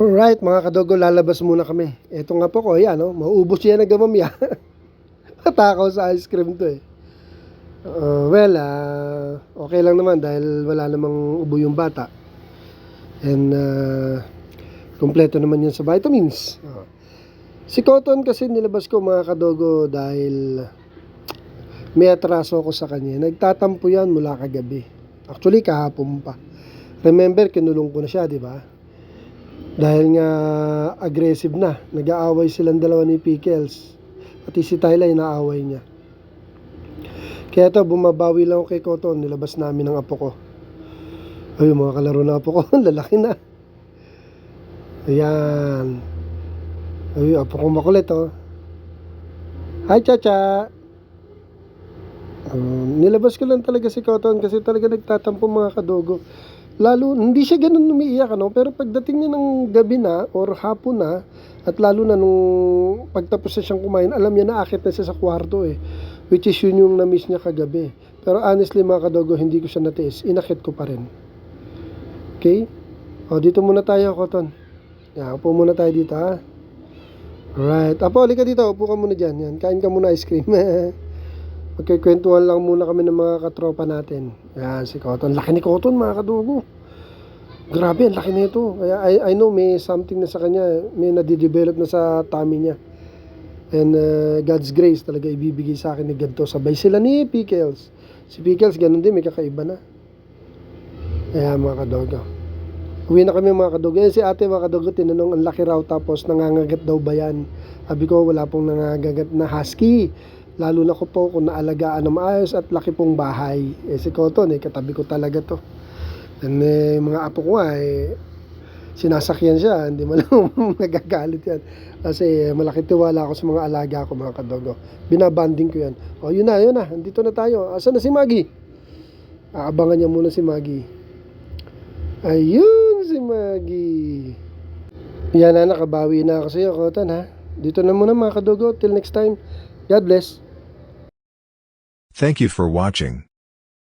Alright mga kadogo, lalabas muna kami. Ito nga po ko, ayan, no? Mauubos yan ng gamamya. Matakaw sa ice cream to eh. Okay lang naman dahil wala namang ubo yung bata. And kompleto naman yan sa vitamins. Si Cotton kasi nilabas ko mga kadogo dahil may atraso ako sa kanya. Nagtatampo yan mula kagabi. Actually kahapon pa. Remember, kinulong ko na siya, di ba? Dahil nga aggressive na. Nag-aaway silang dalawa ni Pickles. Pati si Tyler inaaway niya. Kaya ito, bumabawi lang ako kay Cotton. Nilabas namin ang apo ko. Ay, mga kalaro na apo ko. Lalaki na. Ayan. Ay, apo ko makulit, oh. Hi, Chacha. Nilabas ko lang talaga si Cotton kasi talaga nagtatampo mga kadogo. Lalo, hindi siya ganun umiiyak, ano? Pero pagdating niya ng gabi na or hapon na, at lalo na nung pagtapos na siyang kumain, alam niya na akit na siya sa kwarto eh. Which is yun yung na-miss niya kagabi. Pero honestly mga kadogo, hindi ko siya natiis. Inakit ko pa rin. Okay? O, dito muna tayo, Cotton. Yan, upo muna tayo dito, ha? Alright. Apo, halika dito. Upo ka muna dyan. Yan, kain ka muna ice cream. Magkikwentuhan lang muna kami ng mga katropa natin. Yan, si Cotton. Laki ni Cotton, mga kadugo. Grabe, ang laki na ito. Kaya I know may something na sa kanya. May nadidevelop na sa tummy niya. And God's grace talaga ibibigay sa akin ni ganito. Sabay sila ni Pickles. Si Pickles, ganun din. May kakaiba na. Kaya mga kadogo. Uwi na kami mga kadogo. Yan si ate mga kadogo, tinanong ang laki raw tapos nangangagat daw ba yan? Sabi ko, wala pong nangangagat na husky. Lalo na ko po kung naalagaan na maayos at laki pong bahay. Si Cotton, katabi ko talaga to. And mga apo ko sinasakyan siya. Hindi mo lang nagagalit yan. Kasi malaki tiwala ako sa mga alaga ko mga kadogo. Binabanding ko yan. O yun na. Andito na tayo. Asan na si Maggie? Aabangan niya muna si Maggie. Ayun si Maggie. Yan na, nakabawi na ako sa iyo, Cotton, ha. Dito na muna mga kadogo. Till next time. God bless. Thank you for watching.